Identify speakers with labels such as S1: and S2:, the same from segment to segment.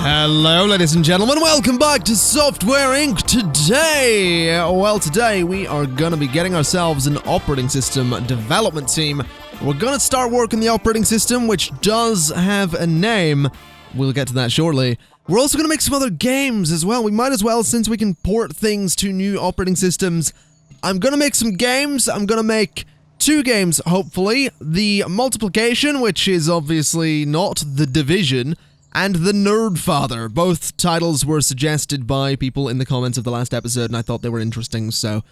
S1: Hello, ladies and gentlemen. Welcome back to Software Inc. Today, today we are going to be getting ourselves an operating system development team. We're going to start working the operating system, which does have a name. We'll get to that shortly. We're also going to make some other games as well. We might as well, since we can port things to new operating systems. I'm going to make some games. I'm going to make 2 games, hopefully. The Multiplication, which is obviously not The Division, and The Nerdfather. Both titles were suggested by people in the comments of the last episode, and I thought they were interesting, so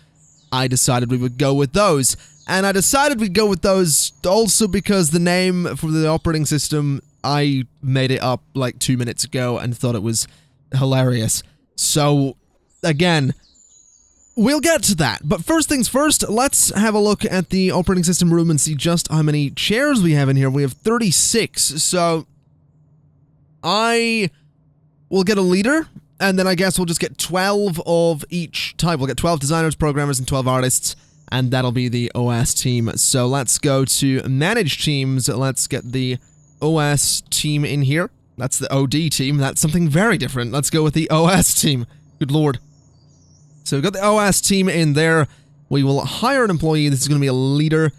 S1: I decided we would go with those. And I decided we'd go with those also because the name for the operating system, I made it up like 2 minutes ago and thought it was hilarious. So, again, we'll get to that. But first things first, let's have a look at the operating system room and see just how many chairs we have in here. We have 36, so I will get a leader, and then I guess we'll just get 12 of each type. We'll get 12 designers, programmers, and 12 artists, and that'll be the OS team. So let's go to Manage Teams. Let's get the OS team in here. That's the OD team. That's something very different. Let's go with the OS team. Good lord. So we've got the OS team in there. We will hire an employee. This is going to be a leader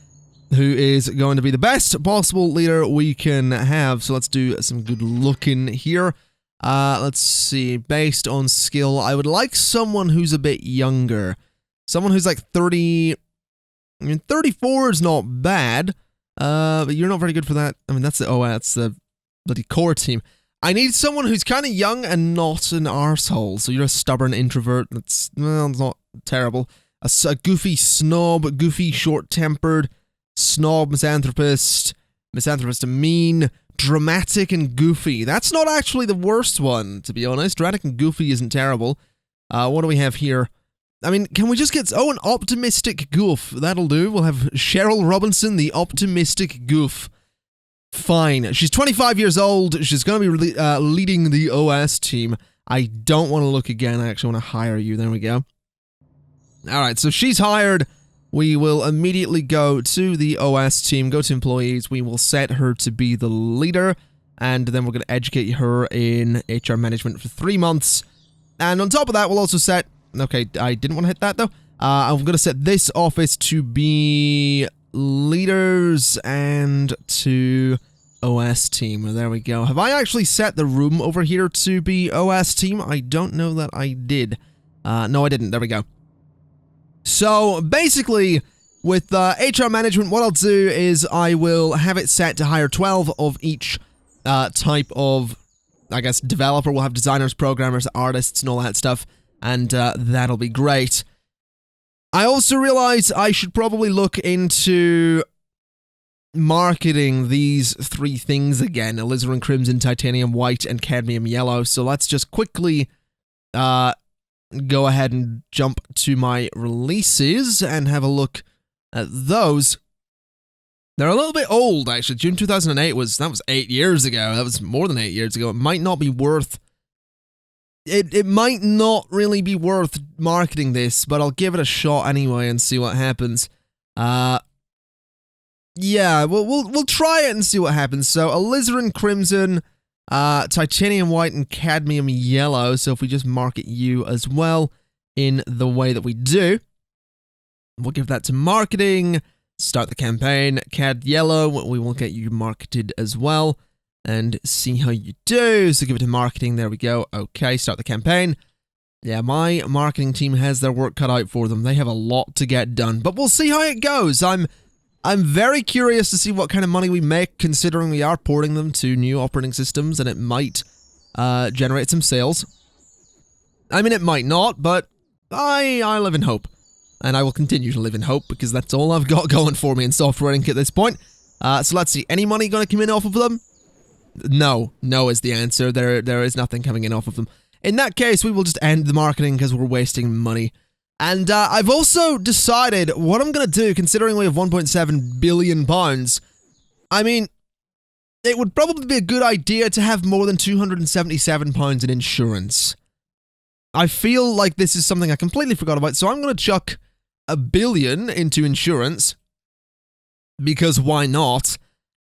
S1: who is going to be the best possible leader we can have. So let's do some good looking here. Let's see, based on skill, I would like someone who's a bit younger. Someone who's like 30, I mean, 34 is not bad, but you're not very good for that. I mean, that's the bloody core team. I need someone who's kind of young and not an arsehole. So you're a stubborn introvert. That's, well, it's not terrible. A goofy snob, goofy short-tempered, snob, misanthropist, mean, dramatic, and goofy. That's not actually the worst one, to be honest. Dramatic and goofy isn't terrible. What do we have here? I mean, can we just get... Oh, an optimistic goof. That'll do. We'll have Cheryl Robinson, the optimistic goof. Fine. She's 25 years old. She's going to be leading the OS team. I don't want to look again. I actually want to hire you. There we go. Alright, so she's hired. We will immediately go to the OS team, go to employees, we will set her to be the leader, and then we're going to educate her in HR management for 3 months. And on top of that, we'll also set... Okay, I didn't want to hit that, though. I'm going to set this office to be leaders and to OS team. There we go. Have I actually set the room over here to be OS team? I don't know that I did. No, I didn't. There we go. So, basically, with HR management, what I'll do is I will have it set to hire 12 of each type of, I guess, developer. We'll have designers, programmers, artists, and all that stuff, and that'll be great. I also realize I should probably look into marketing these 3 things again: alizarin crimson, titanium white, and cadmium yellow. So let's just quickly go ahead and jump to my releases and have a look at those. They're a little bit old, actually. June 2008 was 8 years ago. That was more than 8 years ago. It might not be worth... It might not really be worth marketing this, but I'll give it a shot anyway and see what happens. Yeah, we'll try it and see what happens. So, alizarin crimson, titanium white, and cadmium yellow. So if we just market you as well in the way that we do, we'll give that to marketing, start the campaign. Cad yellow, we will get you marketed as well and see how you do. So give it to marketing. There we go. Okay, start the campaign. Yeah, my marketing team has their work cut out for them. They have a lot to get done, but we'll see how it goes. I'm very curious to see what kind of money we make, considering we are porting them to new operating systems, and it might generate some sales. I mean, it might not, but I live in hope. And I will continue to live in hope, because that's all I've got going for me in Software Inc. at this point. So let's see, any money going to come in off of them? No. No is the answer. There is nothing coming in off of them. In that case, we will just end the marketing, because we're wasting money. And I've also decided what I'm going to do, considering we have £1.7 billion. I mean, it would probably be a good idea to have more than £277 in insurance. I feel like this is something I completely forgot about, so I'm going to chuck $1 billion into insurance, because why not?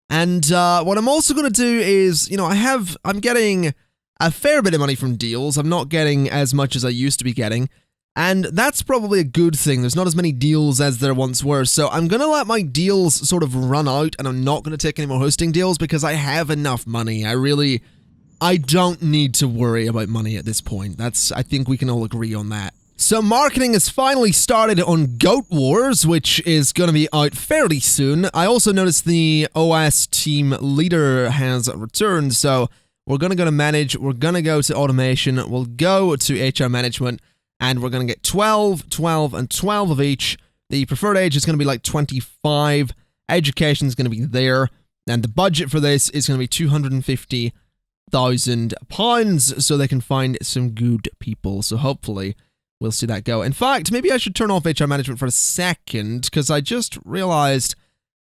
S1: And what I'm also going to do is, you know, I'm getting a fair bit of money from deals. I'm not getting as much as I used to be getting, and that's probably a good thing. There's not as many deals as there once were, so I'm going to let my deals sort of run out, and I'm not going to take any more hosting deals because I have enough money. I don't need to worry about money at this point. I think we can all agree on that. So marketing has finally started on Goat Wars, which is going to be out fairly soon. I also noticed the OS team leader has returned, so we're going to go to manage, we're going to go to automation, we'll go to HR management, and we're going to get 12, 12, and 12 of each. The preferred age is going to be like 25, education is going to be there, and the budget for this is going to be £250,000, so they can find some good people, so hopefully we'll see that go. In fact, maybe I should turn off HR management for a second, because I just realized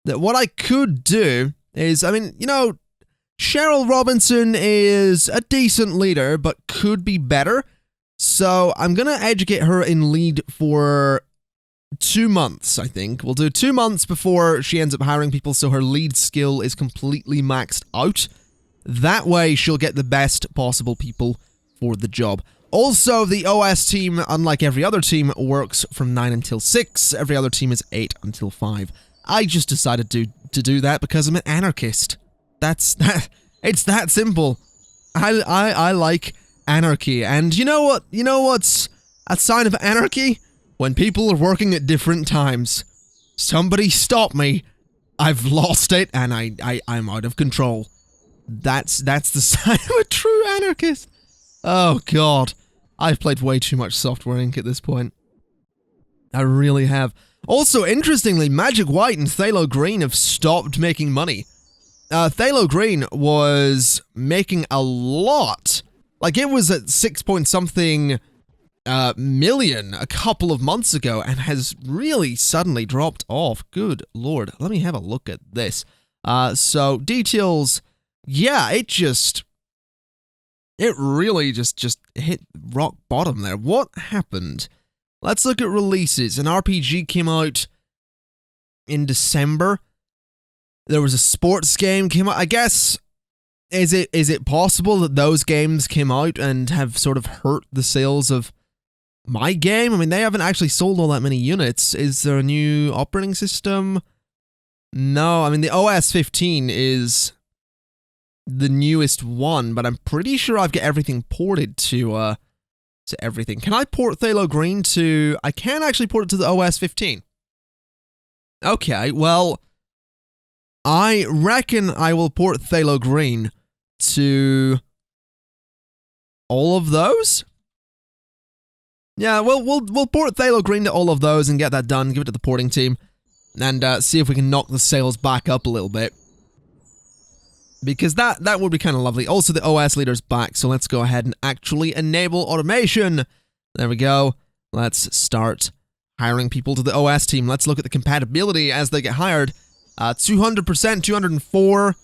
S1: that what I could do is, I mean, you know, Cheryl Robinson is a decent leader, but could be better. So I'm going to educate her in lead for 2 months, I think. We'll do 2 months before she ends up hiring people, so her lead skill is completely maxed out. That way, she'll get the best possible people for the job. Also, the OS team, unlike every other team, works from 9 until 6. Every other team is 8 until 5. I just decided to do that because I'm an anarchist. It's that simple. I like anarchy. And you know what? You know what's a sign of anarchy? When people are working at different times. Somebody stop me. I've lost it and I'm out of control. That's the sign of a true anarchist. Oh god. I've played way too much Software Inc. at this point. I really have. Also, interestingly, Magic White and Thalo Green have stopped making money. Thalo Green was making a lot. Like, it was at 6 point something million a couple of months ago and has really suddenly dropped off. Good lord. Let me have a look at this. So, details, yeah, it really just hit rock bottom there. What happened? Let's look at releases. An RPG came out in December. There was a sports game came out. I guess, is it possible that those games came out and have sort of hurt the sales of my game? I mean, they haven't actually sold all that many units. Is there a new operating system? No, I mean, the OS 15 is the newest one, but I'm pretty sure I've got everything ported to everything. Can I port Thalo Green to... I can actually port it to the OS 15. Okay, well, I reckon I will port Thalo Green to all of those. Yeah, we'll port Thalo Green to all of those and get that done, give it to the porting team, and see if we can knock the sales back up a little bit. Because that would be kind of lovely. Also, the OS leader's back, so let's go ahead and actually enable automation. There we go. Let's start hiring people to the OS team. Let's look at the compatibility as they get hired. 200%, 204.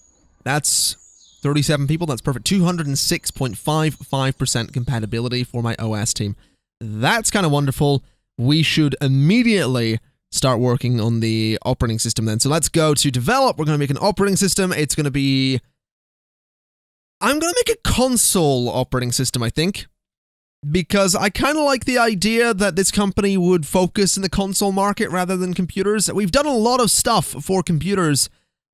S1: That's 37 people. That's perfect. 206.55% compatibility for my OS team. That's kind of wonderful. We should immediately start working on the operating system then. So let's go to develop. We're going to make an operating system. It's going to be... I'm going to make a console operating system, I think. Because I kind of like the idea that this company would focus in the console market rather than computers. We've done a lot of stuff for computers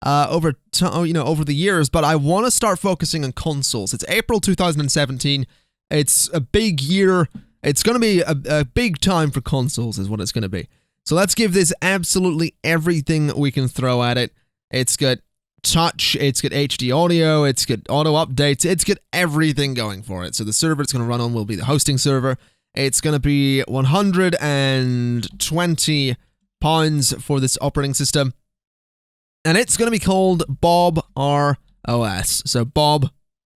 S1: over the years, but I want to start focusing on consoles. It's April 2017. It's a big year. It's going to be a big time for consoles is what it's going to be. So let's give this absolutely everything we can throw at it. It's got touch, it's got HD audio, it's got auto updates, it's got everything going for it. So the server it's going to run on will be the hosting server. It's going to be £120 for this operating system. And it's going to be called Bob R OS. So Bob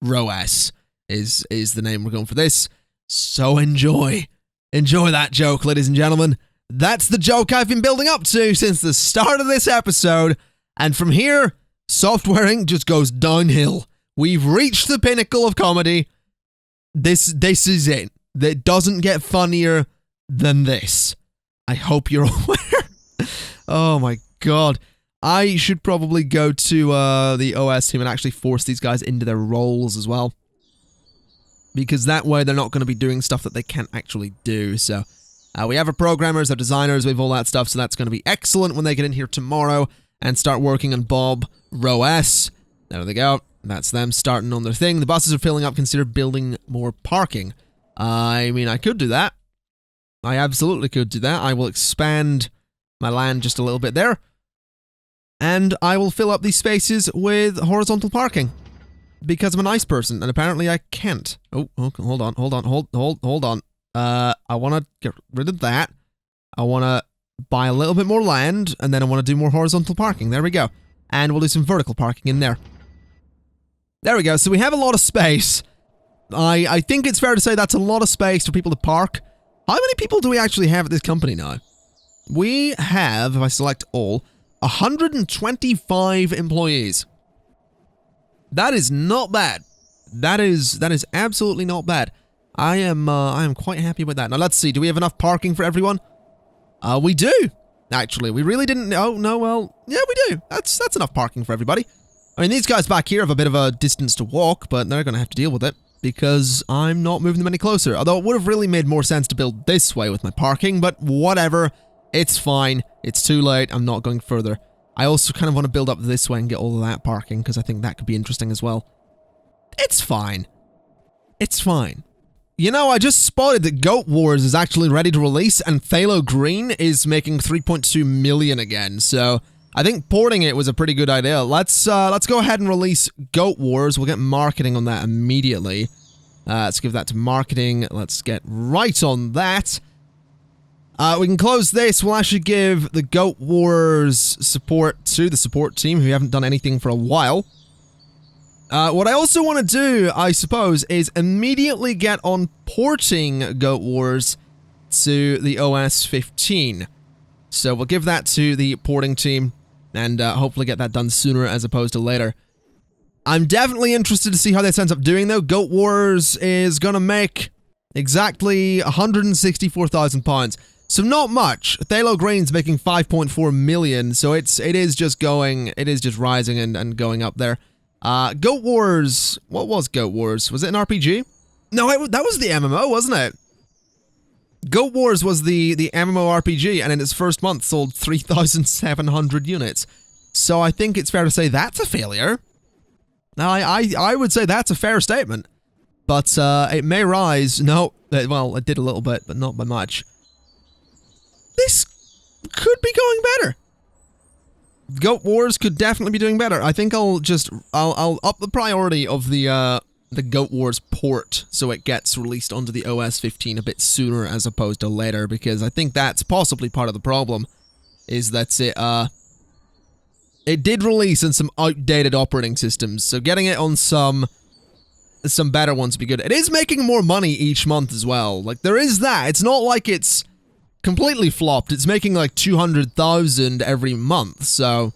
S1: ROS is the name we're going for this. So enjoy that joke, ladies and gentlemen. That's the joke I've been building up to since the start of this episode. And from here, Softwaring just goes downhill. We've reached the pinnacle of comedy. This is it. It doesn't get funnier than this. I hope you're aware. Oh my god. I should probably go to the OS team and actually force these guys into their roles as well. Because that way they're not going to be doing stuff that they can't actually do. So we have our programmers, our designers, we have all that stuff. So that's going to be excellent when they get in here tomorrow and start working on Bob ROS. There they go. That's them starting on their thing. The buses are filling up. Consider building more parking. I mean, I could do that. I absolutely could do that. I will expand my land just a little bit there. And I will fill up these spaces with horizontal parking. Because I'm a nice person, and apparently I can't. Oh, hold on. I want to get rid of that. I want to buy a little bit more land, and then I want to do more horizontal parking. There we go. And we'll do some vertical parking in there. There we go. So we have a lot of space. I think it's fair to say that's a lot of space for people to park. How many people do we actually have at this company now? We have, if I select all, 125 employees. That is not bad. That is absolutely not bad. I am quite happy with that. Now let's see. Do we have enough parking for everyone? We do. Actually, we really didn't. Oh no, well, yeah, we do. That's enough parking for everybody. I mean, these guys back here have a bit of a distance to walk, but they're going to have to deal with it because I'm not moving them any closer. Although it would have really made more sense to build this way with my parking, but whatever. It's fine. It's too late. I'm not going further. I also kind of want to build up this way and get all of that parking because I think that could be interesting as well. It's fine. It's fine. You know, I just spotted that Goat Wars is actually ready to release and Phthalo Green is making 3.2 million again. So I think porting it was a pretty good idea. Let's go ahead and release Goat Wars. We'll get marketing on that immediately. Let's give that to marketing. Let's get right on that. We can close this. We'll actually give the Goat Wars support to the support team who haven't done anything for a while. What I also want to do, I suppose, is immediately get on porting Goat Wars to the OS 15. So we'll give that to the porting team and hopefully get that done sooner as opposed to later. I'm definitely interested to see how this ends up doing, though. Goat Wars is going to make exactly £164,000. So not much. Phthalo Green's making 5.4 million, so it is just rising and going up there. Goat Wars, what was Goat Wars? Was it an RPG? No, that was the MMO, wasn't it? Goat Wars was the MMO RPG, and in its first month sold 3,700 units. So I think it's fair to say that's a failure. Now, I would say that's a fair statement. But it may rise. No, well, it did a little bit, but not by much. This could be going better. Goat Wars could definitely be doing better. I think I'll up the priority of the Goat Wars port so it gets released onto the OS 15 a bit sooner as opposed to later, because I think that's possibly part of the problem, is that it did release on some outdated operating systems, so getting it on some better ones would be good. It is making more money each month as well. Like, there is that. It's not like it's completely flopped. It's making like 200,000 every month, so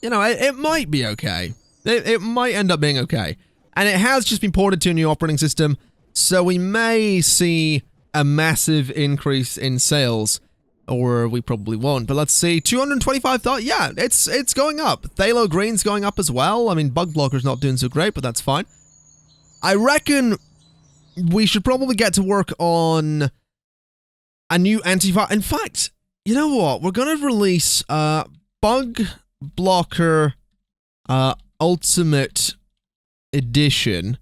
S1: you know, it might be okay. It might end up being okay. And it has just been ported to a new operating system, so we may see a massive increase in sales, or we probably won't. But let's see, 225,000. Yeah, it's going up. Phthalo Green's going up as well. I mean, Bug Blocker's not doing so great, but that's fine. I reckon we should probably get to work on a new antivirus. In fact, you know what? We're going to release Bug Blocker Ultimate Edition.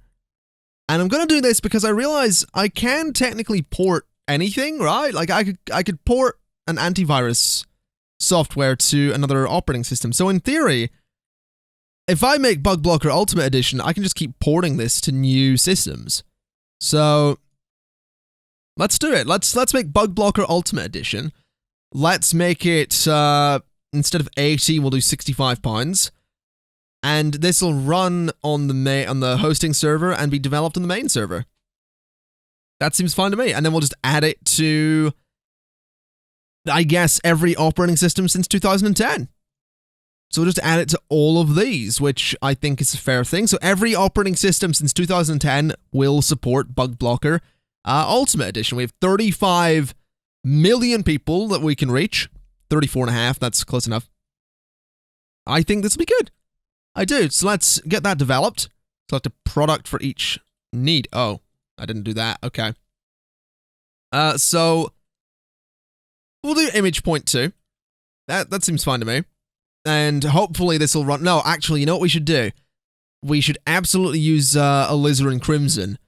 S1: And I'm going to do this because I realize I can technically port anything, right? Like, I could port an antivirus software to another operating system. So in theory, if I make Bug Blocker Ultimate Edition, I can just keep porting this to new systems. So let's do it. Let's make Bug Blocker Ultimate Edition. Let's make it instead of 80, we'll do £65. And this will run on the hosting server and be developed on the main server. That seems fine to me. And then we'll just add it to, I guess, every operating system since 2010. So we'll just add it to all of these, which I think is a fair thing. So every operating system since 2010 will support Bug Blocker Ultimate Edition. We have 35 million people that we can reach. 34.5, that's close enough. I think this will be good. I do. So let's get that developed. Select a product for each need. Oh, I didn't do that. Okay. So we'll do image point 2. That seems fine to me. And hopefully this will run... No, actually, you know what we should do? We should absolutely use Alizarin Crimson.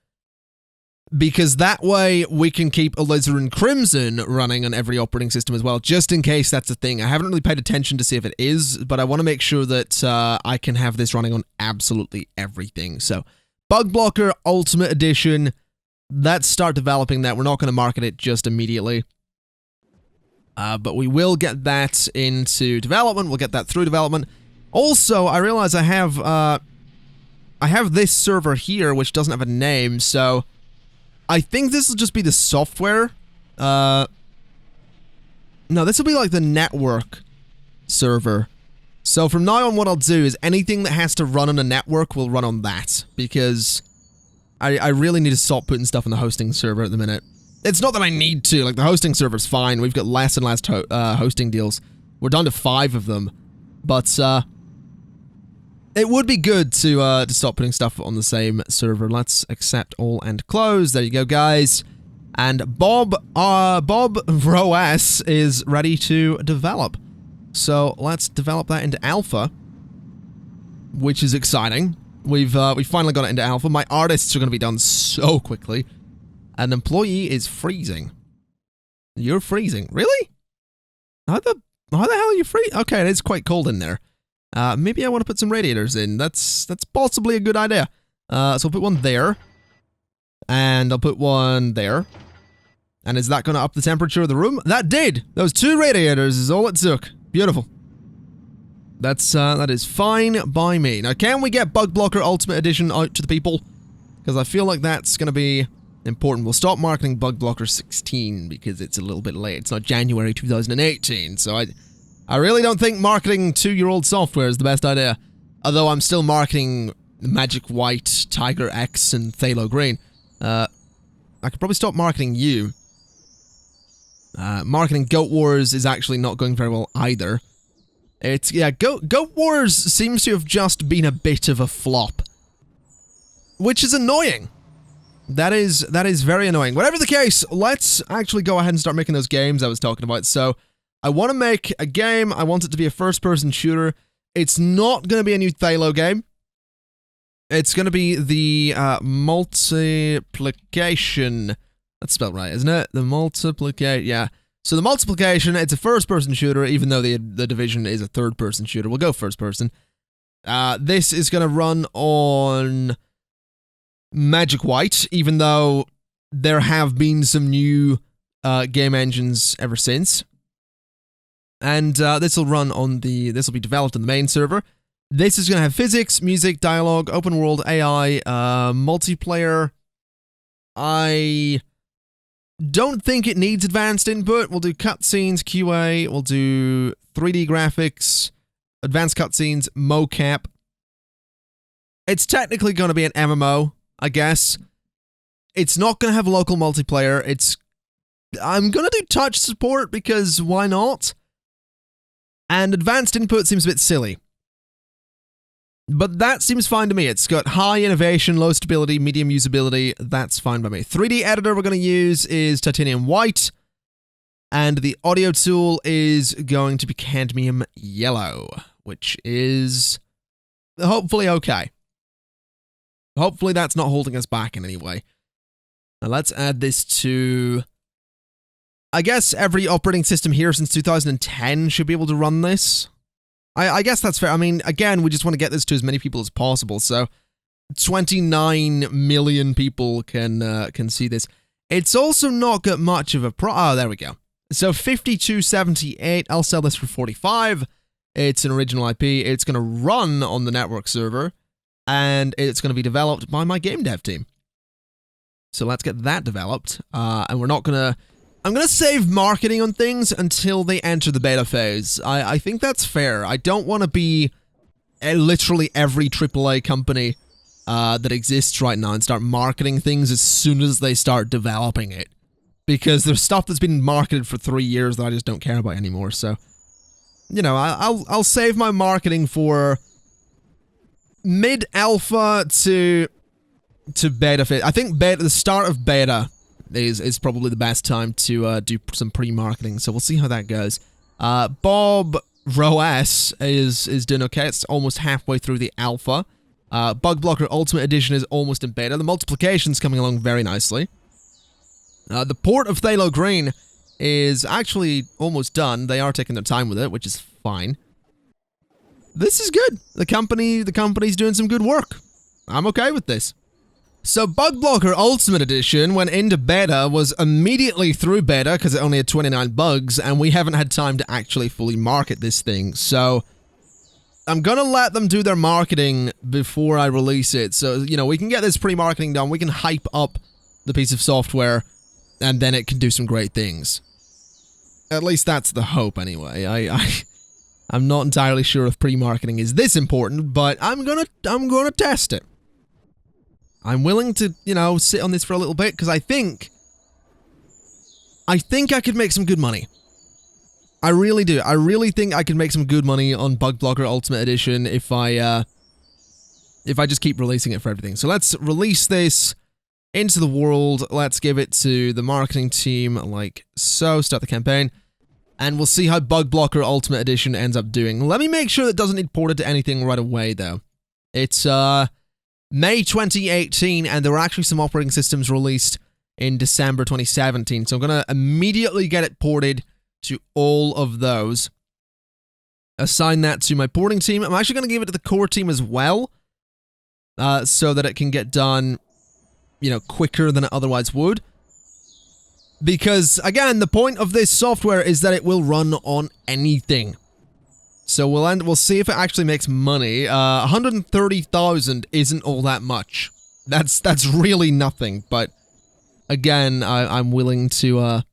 S1: Because that way we can keep Alizarin Crimson running on every operating system as well, just in case that's a thing. I haven't really paid attention to see if it is, but I want to make sure that I can have this running on absolutely everything. So, Bug Blocker Ultimate Edition, let's start developing that. We're not going to market it just immediately. But we will get that into development. We'll get that through development. Also, I realize I have this server here, which doesn't have a name, so I think this will just be the software. No, this will be like the network server. So from now on, what I'll do is anything that has to run on a network will run on that, because I really need to stop putting stuff on the hosting server at the minute. It's not that I need to, like the hosting server's fine. We've got less and less hosting deals. We're down to 5 of them. But it would be good to stop putting stuff on the same server. Let's accept all and close. There you go, guys. And Bob ROS is ready to develop. So let's develop that into alpha, which is exciting. We've finally got it into alpha. My artists are going to be done so quickly. An employee is freezing. You're freezing. Really? How the hell are you freezing? Okay, it is quite cold in there. Maybe I want to put some radiators in. That's possibly a good idea. So I'll put one there. And I'll put one there. And is that going to up the temperature of the room? That did! Those 2 radiators is all it took. Beautiful. That is fine by me. Now, can we get Bug Blocker Ultimate Edition out to the people? Because I feel like that's going to be important. We'll stop marketing Bug Blocker 16 because it's a little bit late. It's not January 2018, so I really don't think marketing 2-year-old software is the best idea. Although I'm still marketing Magic White, Tiger X, and Phthalo Green. I could probably stop marketing you. Marketing Goat Wars is actually not going very well either. Yeah, Goat Wars seems to have just been a bit of a flop. Which is annoying. That is very annoying. Whatever the case, let's actually go ahead and start making those games I was talking about. So, I want to make a game. I want it to be a first-person shooter. It's not going to be a new Phthalo game. It's going to be the multiplication. That's spelled right, isn't it? The multiplication, yeah. So the multiplication, it's a first-person shooter, even though the Division is a third-person shooter. We'll go first-person. This is going to run on Magic White, even though there have been some new game engines ever since. And this will run on this will be developed on the main server. This is going to have physics, music, dialogue, open world, AI, multiplayer. I don't think it needs advanced input. We'll do cutscenes, QA, we'll do 3D graphics, advanced cutscenes, mocap. It's technically going to be an MMO, I guess. It's not going to have local multiplayer. I'm going to do touch support because why not? And advanced input seems a bit silly. But that seems fine to me. It's got high innovation, low stability, medium usability. That's fine by me. 3D editor we're going to use is Titanium White. And the audio tool is going to be Cadmium Yellow, which is hopefully okay. Hopefully that's not holding us back in any way. Now let's add this to... I guess every operating system here since 2010 should be able to run this. I guess that's fair. I mean, again, we just want to get this to as many people as possible, so 29 million people can see this. It's also not got much of a oh, there we go. So 5278, I'll sell this for 45. It's an original IP. It's going to run on the network server, and it's going to be developed by my game dev team. So let's get that developed, and we're not going to I'm going to save marketing on things until they enter the beta phase. I think that's fair. I don't want to be literally every AAA company that exists right now and start marketing things as soon as they start developing it. Because there's stuff that's been marketed for 3 years that I just don't care about anymore, so... You know, I'll save my marketing for mid-alpha to beta phase. I think the start of beta is probably the best time to do some pre-marketing, so we'll see how that goes. Bob Roas is doing okay. It's almost halfway through the alpha. Bug Blocker Ultimate Edition is almost in beta. The multiplication's coming along very nicely. The port of Phthalo Green is actually almost done. They are taking their time with it, which is fine. This is good. The company's doing some good work. I'm okay with this. So Bug Blocker Ultimate Edition, when into beta, was immediately through beta because it only had 29 bugs, and we haven't had time to actually fully market this thing. So I'm gonna let them do their marketing before I release it. So, you know, we can get this pre-marketing done. We can hype up the piece of software, and then it can do some great things. At least that's the hope, anyway. I'm not entirely sure if pre-marketing is this important, but I'm gonna test it. I'm willing to, you know, sit on this for a little bit, because I think I could make some good money. I really do. I really think I could make some good money on Bug Blocker Ultimate Edition if I just keep releasing it for everything. So let's release this into the world. Let's give it to the marketing team, like so. Start the campaign, and we'll see how Bug Blocker Ultimate Edition ends up doing. Let me make sure it doesn't need ported to anything right away, though. It's, May 2018, and there were actually some operating systems released in December 2017, so I'm going to immediately get it ported to all of those. Assign that to my porting team. I'm actually going to give it to the core team as well, so that it can get done, you know, quicker than it otherwise would. Because, again, the point of this software is that it will run on anything. So we'll see if it actually makes money. 130,000 isn't all that much. That's really nothing, but again, I'm willing to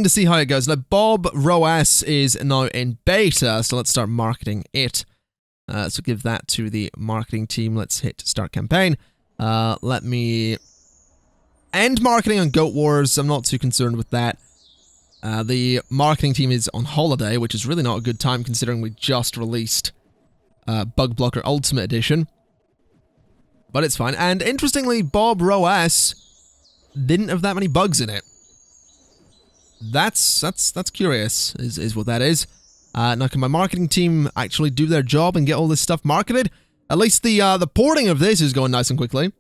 S1: see how it goes. Now, Bob Roas is now in beta, so let's start marketing it. So give that to the marketing team. Let's hit start campaign. Let me end marketing on Goat Wars. I'm not too concerned with that. The marketing team is on holiday, which is really not a good time considering we just released Bug Blocker Ultimate Edition. But it's fine. And interestingly, Bob Roas didn't have that many bugs in it. That's curious, is what that is. Now can my marketing team actually do their job and get all this stuff marketed? At least the porting of this is going nice and quickly,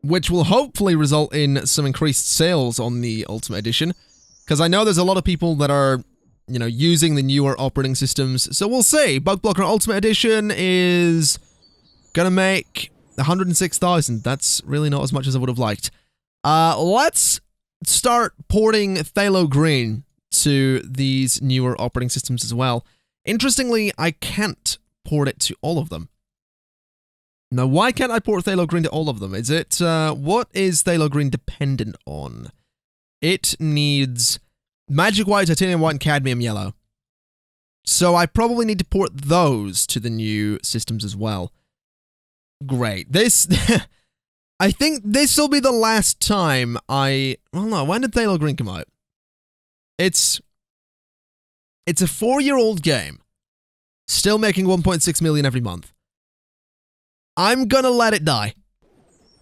S1: which will hopefully result in some increased sales on the Ultimate Edition. Because I know there's a lot of people that are, you know, using the newer operating systems. So we'll see. Bug Blocker Ultimate Edition is gonna make 106,000. That's really not as much as I would have liked. Let's start porting Phthalo Green to these newer operating systems as well. Interestingly, I can't port it to all of them. Now, why can't I port Phthalo Green to all of them? Is it, what is Phthalo Green dependent on? It needs Magic White, Titanium White, and Cadmium Yellow. So I probably need to port those to the new systems as well. Great. This... I think this will be the last time I... Well, no, when did Phthalo Green come out? It's a 4-year-old game. Still making 1.6 million every month. I'm gonna let it die.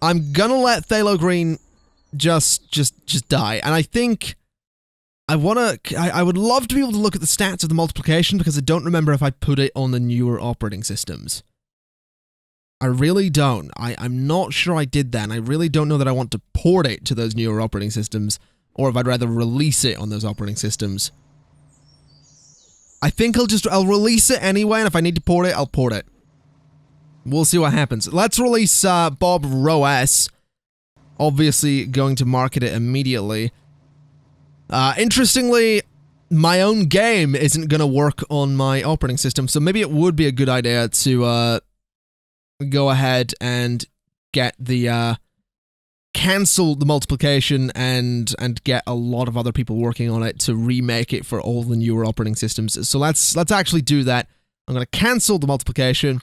S1: I'm gonna let Phthalo Green just die. And I think I would love to be able to look at the stats of the multiplication because I don't remember if I put it on the newer operating systems. I really don't. I'm not sure I did that, and I really don't know that I want to port it to those newer operating systems, or if I'd rather release it on those operating systems. I think I'll release it anyway, and if I need to port it, I'll port it. We'll see what happens. Let's release Bob Roas. Obviously going to market it immediately. Interestingly, my own game isn't going to work on my operating system, so maybe it would be a good idea to go ahead and get the cancel the multiplication and get a lot of other people working on it to remake it for all the newer operating systems. So let's actually do that. I'm going to cancel the multiplication.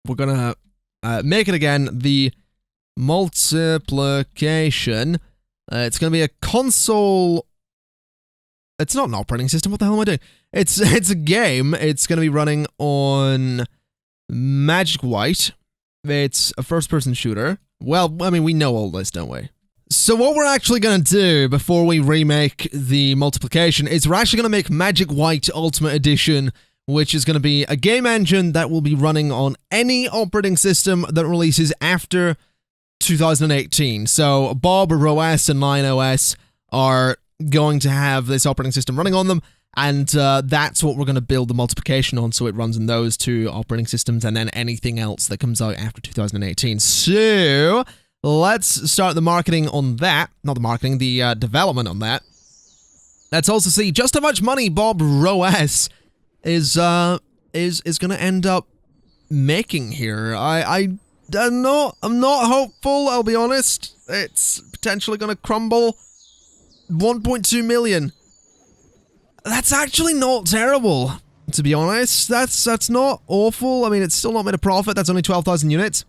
S1: We're going to make it again the multiplication. It's going to be a console. It's not an operating system. What the hell am I doing? It's a game. It's going to be running on Magic White. It's a first-person shooter. Well, I mean, we know all this, don't we? So what we're actually going to do before we remake the multiplication is we're actually going to make Magic White Ultimate Edition, which is going to be a game engine that will be running on any operating system that releases after 2018. So Bob OS and Lion OS are going to have this operating system running on them, and that's what we're going to build the multiplication on, so it runs in those two operating systems and then anything else that comes out after 2018. So let's start the marketing on that. Not the marketing, the development on that. Let's also see just how much money Bob OS is going to end up making here. I'm not hopeful, I'll be honest. It's potentially going to crumble. 1.2 million. That's actually not terrible, to be honest. That's not awful. I mean, it's still not made a profit. That's only 12,000 units.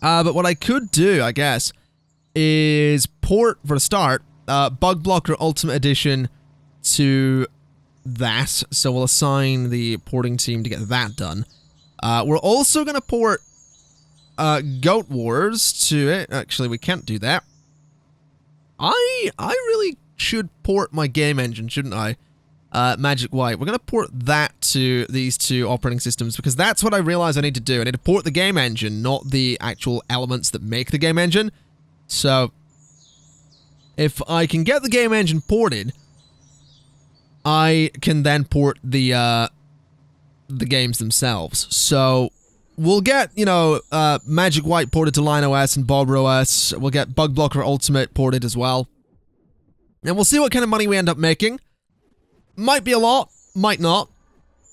S1: But what I could do, I guess, is port, for a start, Bug Blocker Ultimate Edition to that. So we'll assign the porting team to get that done. We're also going to port Goat Wars to it. Actually, we can't do that. I really should port my game engine, shouldn't I? Magic White. We're going to port that to these two operating systems because that's what I realize I need to do. I need to port the game engine, not the actual elements that make the game engine. So, if I can get the game engine ported, I can then port the games themselves. So, we'll get, you know, Magic White ported to Lion OS and Bob OS. We'll get Bug Blocker Ultimate ported as well. And we'll see what kind of money we end up making. Might be a lot, might not.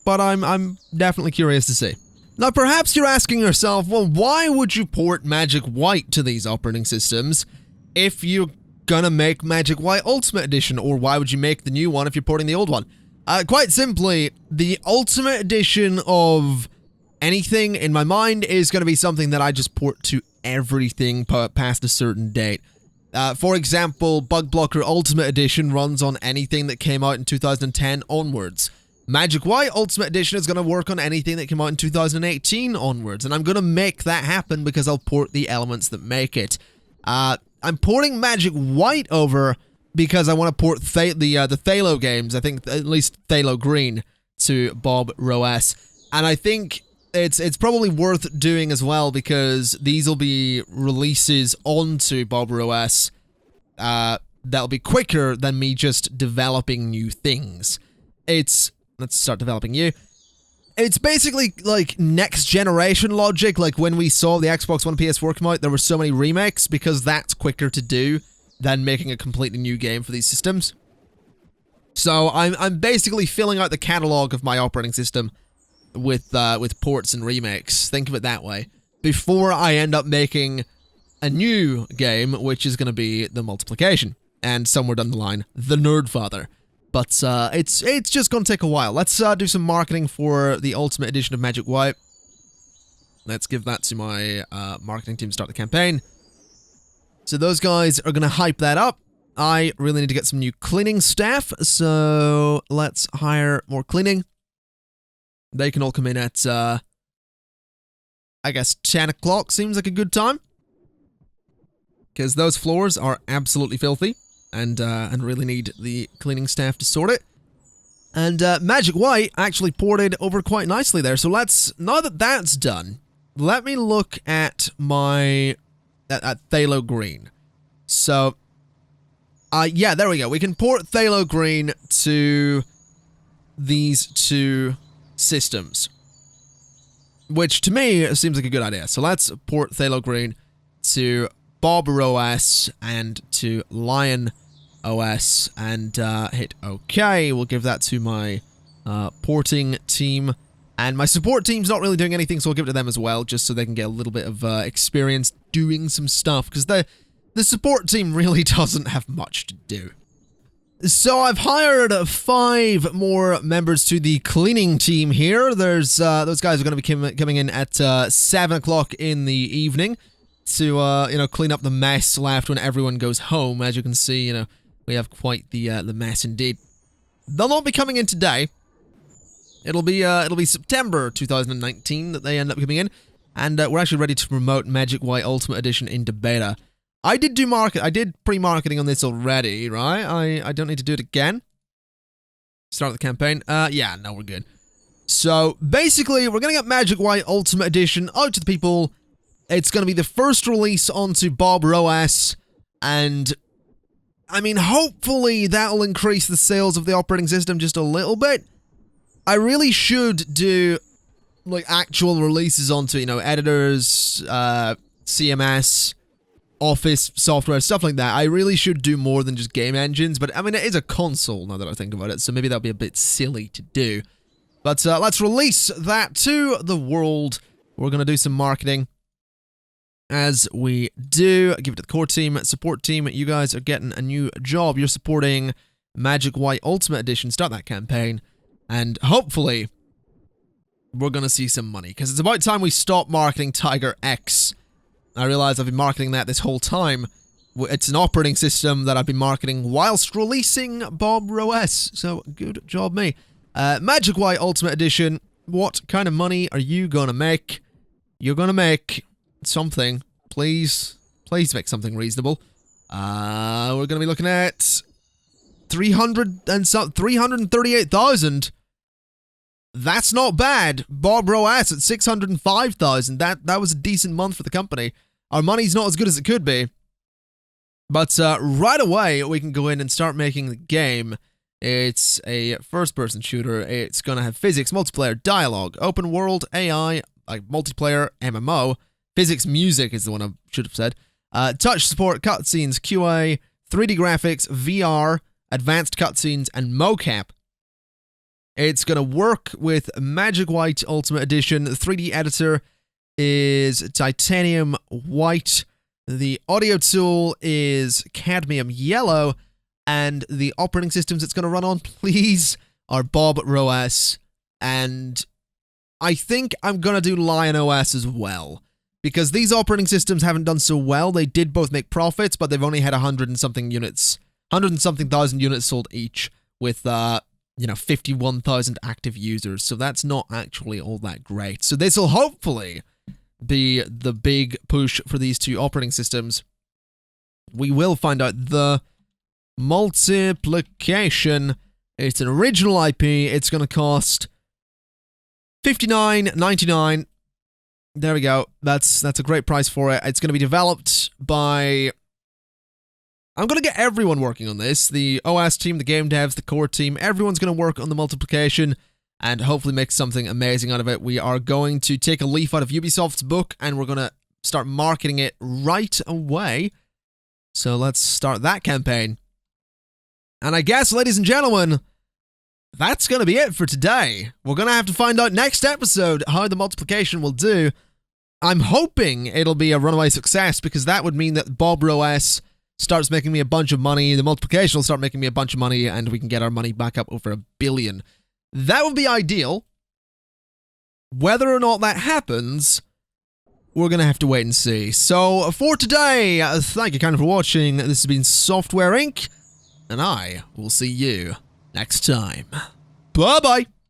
S1: But I'm definitely curious to see. Now, perhaps you're asking yourself, well, why would you port Magic White to these operating systems if you're gonna make Magic White Ultimate Edition? Or why would you make the new one if you're porting the old one? Quite simply, the Ultimate Edition of anything in my mind is going to be something that I just port to everything past a certain date. For example, Bug Blocker Ultimate Edition runs on anything that came out in 2010 onwards. Magic White Ultimate Edition is going to work on anything that came out in 2018 onwards, and I'm going to make that happen because I'll port the elements that make it. I'm porting Magic White over because I want to port the Thalo games, I think at least Thalo Green, to Bob OS, and I think it's probably worth doing as well because these will be releases onto Bob OS that'll be quicker than me just developing new things. Let's start developing you. It's basically like next generation logic, like when we saw the Xbox One PS4 come out, there were so many remakes because that's quicker to do than making a completely new game for these systems. So I'm basically filling out the catalog of my operating system with ports and remakes. Think of it that way. Before I end up making a new game, which is going to be the multiplication, and somewhere down the line, the Nerdfather. But it's just going to take a while. Let's do some marketing for the Ultimate Edition of Magic White. Let's give that to my marketing team to start the campaign. So those guys are going to hype that up. I really need to get some new cleaning staff, so let's hire more cleaning. They can all come in at, I guess 10 o'clock seems like a good time. Because those floors are absolutely filthy, and really need the cleaning staff to sort it. And Magic White actually ported over quite nicely there, so now that that's done, let me look at my, at Thalo Green. So, yeah, there we go. We can port Thalo Green to these two systems, which to me seems like a good idea. So let's port Thalo Green to Bob OS and to Lion OS and hit OK. We'll give that to my porting team. And my support team's not really doing anything, so I'll give it to them as well, just so they can get a little bit of experience doing some stuff, because the support team really doesn't have much to do. So I've hired 5 more members to the cleaning team here. There's those guys are going to be coming in at 7 o'clock in the evening to you know, clean up the mess left when everyone goes home. As you can see, you know, we have quite the mess indeed. They'll not be coming in today. It'll be September 2019 that they end up coming in, and we're actually ready to promote Magic White Ultimate Edition into beta. I did pre-marketing on this already, right? I don't need to do it again. Start the campaign. Yeah, no, we're good. So, basically, we're gonna get Magic White Ultimate Edition out to the people. It's gonna be the first release onto BobROS, and I mean, hopefully that'll increase the sales of the operating system just a little bit. I really should do, like, actual releases onto, you know, editors, CMS, Office software, stuff like that. I really should do more than just game engines, but I mean, it is a console now that I think about it, so maybe that'll be a bit silly to do. But let's release that to the world. We're going to do some marketing. As we do, give it to the core team, support team. You guys are getting a new job. You're supporting Magic White Ultimate Edition. Start that campaign. And hopefully, we're going to see some money. Because it's about time we stop marketing Tiger X. I realize I've been marketing that this whole time. It's an operating system that I've been marketing whilst releasing BobROS. So, good job me. Magic White Ultimate Edition. What kind of money are you going to make? You're going to make something. Please make something reasonable. We're going to be looking at 338,000. That's not bad. BobROS at 605,000. That was a decent month for the company. Our money's not as good as it could be. But right away, we can go in and start making the game. It's a first-person shooter. It's going to have physics, multiplayer, dialogue, open world, AI, like multiplayer, MMO. Physics music is the one I should have said. Touch support, cutscenes, QA, 3D graphics, VR, advanced cutscenes, and mocap. It's going to work with Magic White Ultimate Edition. The 3D editor is titanium white. The audio tool is cadmium yellow. And the operating systems it's going to run on, please, are BobROS. And I think I'm going to do LionOS as well. Because these operating systems haven't done so well. They did both make profits, but they've only had 100 and something units. 100 and something thousand units sold each with, you know, 51,000 active users. So that's not actually all that great. So this will hopefully be the big push for these two operating systems. We will find out the multiplication. It's an original IP. It's going to cost $59.99. There we go. That's a great price for it. It's going to be developed by... I'm going to get everyone working on this. The OS team, the game devs, the core team. Everyone's going to work on the multiplication and hopefully make something amazing out of it. We are going to take a leaf out of Ubisoft's book and we're going to start marketing it right away. So let's start that campaign. And I guess, ladies and gentlemen, that's going to be it for today. We're going to have to find out next episode how the multiplication will do. I'm hoping it'll be a runaway success because that would mean that BobROS starts making me a bunch of money, the multiplication will start making me a bunch of money, and we can get our money back up over $1 billion. That would be ideal. Whether or not that happens, we're going to have to wait and see. So, for today, thank you kind of for watching. This has been Software Inc., and I will see you next time. Bye-bye!